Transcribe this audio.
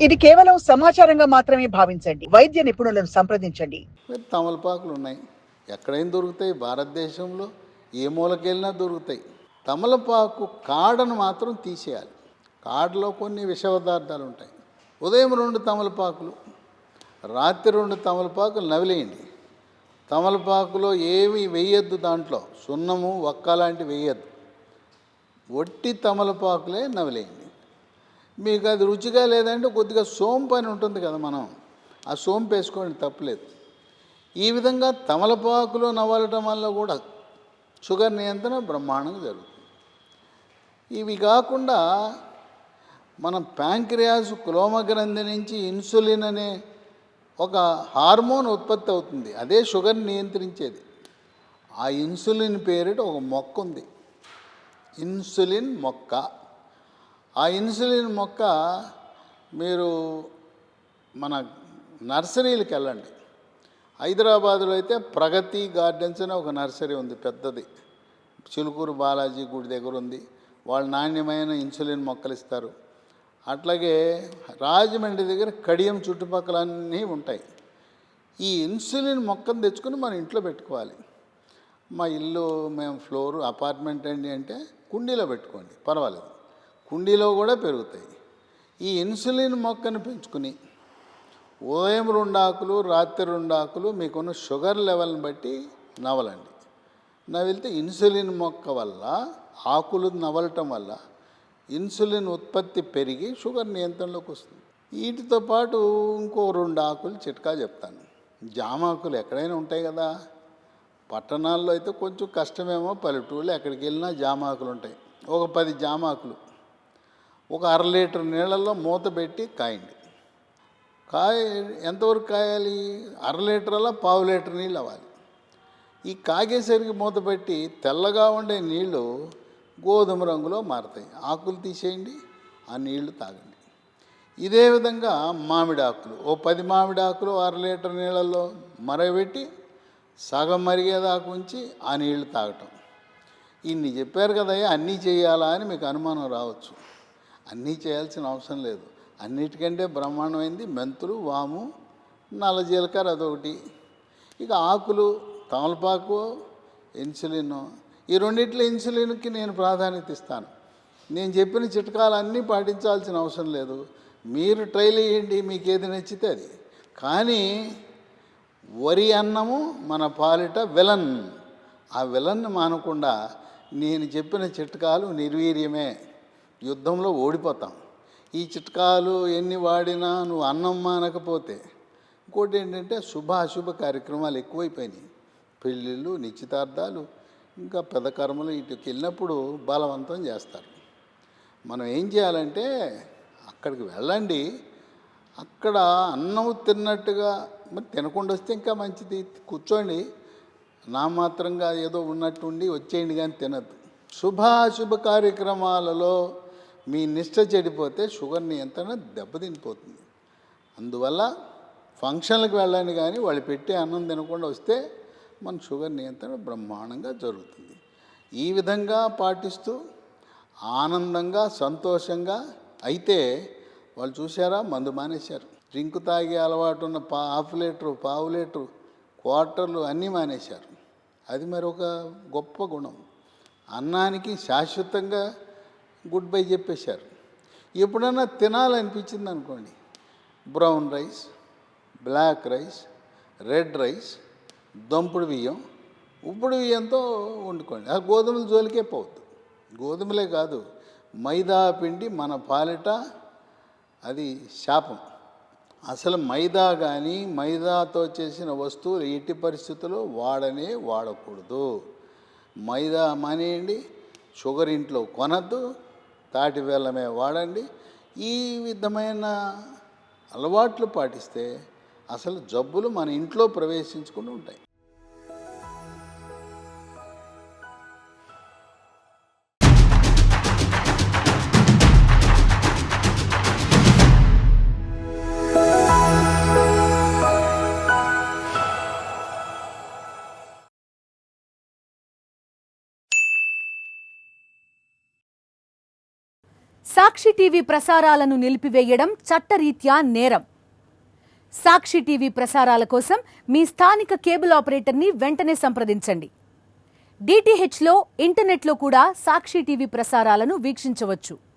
ఇది కేవలం సమాచారంగా మాత్రమే భావించండి. వైద్య నిపుణులను సంప్రదించండి. తమలపాకులు ఉన్నాయి, ఎక్కడైనా దొరుకుతాయి. భారతదేశంలో ఏ మూలకెళ్ళినా దొరుకుతాయి. తమలపాకు కాడను మాత్రం తీసేయాలి. కాడలో కొన్ని విష పదార్థాలు ఉంటాయి. ఉదయం 2 తమలపాకులు, రాత్రి 2 తమలపాకులు నవిలేయండి. తమలపాకులో ఏమి వేయద్దు, దాంట్లో సున్నము వక్క లాంటివి వేయద్దు. ఒట్టి తమలపాకులే నవిలేయండి. మీకు అది రుచిగా లేదంటే కొద్దిగా సోంపు అని ఉంటుంది కదా, మనం ఆ సోంపు వేసుకోండి, తప్పులేదు. ఈ విధంగా తమలపాకులు నవలటం వల్ల కూడా షుగర్ నియంత్రణ బ్రహ్మాండంగా జరుగుతుంది. ఇవి కాకుండా మనం ప్యాంక్రియాస్ క్లోమగ్రంథి నుంచి ఇన్సులిన్ అనే ఒక హార్మోన్ ఉత్పత్తి అవుతుంది. అదే షుగర్ నియంత్రించేది. ఆ ఇన్సులిన్ పేరిట ఒక మొక్క ఉంది, ఇన్సులిన్ మొక్క. ఆ ఇన్సులిన్ మొక్క మీరు మన నర్సరీలకు వెళ్ళండి. హైదరాబాదులో అయితే ప్రగతి గార్డెన్స్ అనే ఒక నర్సరీ ఉంది, పెద్దది. చిలుకూరు బాలాజీ గుడి దగ్గర ఉంది. వాళ్ళు నాణ్యమైన ఇన్సులిన్ మొక్కలు ఇస్తారు. అట్లాగే రాజమండ్రి దగ్గర కడియం చుట్టుపక్కల అన్నీ ఉంటాయి. ఈ ఇన్సులిన్ మొక్కను తెచ్చుకొని మన ఇంట్లో పెట్టుకోవాలి. మా ఇల్లు మేము ఫ్లోర్ అపార్ట్మెంట్ అండి అంటే కుండీలో పెట్టుకోండి, పర్వాలేదు, కుండీలో కూడా పెరుగుతాయి. ఈ ఇన్సులిన్ మొక్కను పెంచుకుని ఉదయం 2 ఆకులు, రాత్రి 2 ఆకులు మీకున్న షుగర్ లెవెల్ని బట్టి నవలండి. నవిలితే ఇన్సులిన్ మొక్క వల్ల, ఆకులు నవలటం వల్ల ఇన్సులిన్ ఉత్పత్తి పెరిగి షుగర్ నియంత్రణలోకి వస్తుంది. వీటితో పాటు ఇంకో 2 ఆకులు చిట్కా చెప్తాను. జామాకులు ఎక్కడైనా ఉంటాయి కదా, పట్టణాల్లో అయితే కొంచెం కష్టమేమో, పల్లెటూళ్ళు ఎక్కడికి వెళ్ళినా జామాకులు ఉంటాయి. ఒక 10 జామాకులు ఒక 1/2 లీటర్ నీళ్ళల్లో మూత పెట్టి కాయండి. ఎంతవరకు కాయాలి? 1/2 లీటర్ అలా 1/4 లీటర్ నీళ్ళు అవ్వాలి. ఈ కాగేసరికి మూత పెట్టి తెల్లగా ఉండే నీళ్ళు గోధుమ రంగులో మారుతాయి. ఆకులు తీసేయండి, ఆ నీళ్లు తాగండి. ఇదే విధంగా మామిడి ఆకులు, ఓ 10 మామిడి ఆకులు 1/2 లీటర్ నీళ్ళల్లో మరగబెట్టి సగం మరిగేదాకా ఉంచి ఆ నీళ్లు తాగటం. ఇన్ని చెప్పారు కదయ్యా, అన్నీ చేయాలా అని మీకు అనుమానం రావచ్చు. అన్నీ చేయాల్సిన అవసరం లేదు. అన్నిటికంటే బ్రహ్మాండమైంది మెంతులు, వాము, నల్ల జీలకర్ర, అదొకటి. ఇక ఆకులు, తమలపాకు, ఇన్సులిన్, ఈ రెండిట్లో ఇన్సులిన్కి నేను ప్రాధాన్యత ఇస్తాను. నేను చెప్పిన చిట్కాలన్నీ పాటించాల్సిన అవసరం లేదు. మీరు ట్రైల్ చేయండి, మీకు ఏది నచ్చితే అది. కానీ వరి అన్నము మన పాలిట విలన్. ఆ విలన్ని మానకుండా నేను చెప్పిన చిట్కాలు నిర్వీర్యమే, యుద్ధంలో ఓడిపోతాం. ఈ చిట్కాలు ఎన్ని వాడినా నువ్వు అన్నం మానకపోతే. ఇంకోటి ఏంటంటే అశుభ కార్యక్రమాలు ఎక్కువైపోయినాయి. పెళ్ళిళ్ళు, నిశ్చితార్థాలు, ఇంకా పెద్ద కర్మలు, వీటికి వెళ్ళినప్పుడు బలవంతం చేస్తారు. మనం ఏం చేయాలంటే అక్కడికి వెళ్ళండి, అక్కడ అన్నం తిన్నట్టుగా, మరి తినకుండా వస్తే ఇంకా మంచిది, కూర్చోండి, నా మాత్రంగా ఏదో ఉన్నట్టుండి వచ్చేయండి, కానీ తినద్దు. అశుభ కార్యక్రమాలలో మీ నిష్ట చెడిపోతే షుగర్ నియంత్రణ దెబ్బతినిపోతుంది. అందువల్ల ఫంక్షన్లకు వెళ్ళండి, కానీ వాళ్ళు పెట్టే అన్నం తినకుండా వస్తే మన షుగర్ నియంత్రణ బ్రహ్మాండంగా జరుగుతుంది. ఈ విధంగా పాటిస్తూ ఆనందంగా, సంతోషంగా అయితే వాళ్ళు చూసారా, మందు మానేశారు. డ్రింక్ తాగే అలవాటు ఉన్న 1/2 లీటరు, 1/4 లీటరు, క్వార్టర్లు అన్నీ మానేశారు. అది మరి ఒక గొప్ప గుణం. అన్నానికి శాశ్వతంగా గుడ్ బై చెప్పేశారు. ఎప్పుడన్నా తినాలనిపించింది అనుకోండి, brown rice, black rice, red rice, దంపుడు బియ్యం, ఉప్పుడు బియ్యంతో వండుకోండి. ఆ గోధుమల జోలికే పోవద్దు. గోధుమలే కాదు, మైదా పిండి మన పాలిట అది శాపం. అసలు మైదా కానీ మైదాతో చేసిన వస్తువులు ఎట్టి పరిస్థితుల్లో వాడకూడదు. మైదా మానేయండి, షుగర్ ఇంట్లో కొనద్దు, తాటి బెల్లమే వాడండి. ఈ విధమైన అలవాట్లు పాటిస్తే అసలు జబ్బులు మన ఇంట్లో ప్రవేశించుకుని ఉంటాయి. సాక్షి టీవీ ప్రసారాలను నిలిపివేయడం చట్టరీత్యా నేరం. సాక్షి టీవీ ప్రసారాల కోసం మీ స్థానిక కేబుల్ ఆపరేటర్ని వెంటనే సంప్రదించండి. DTHలో, ఇంటర్నెట్లో కూడా సాక్షి టీవీ ప్రసారాలను వీక్షించవచ్చు.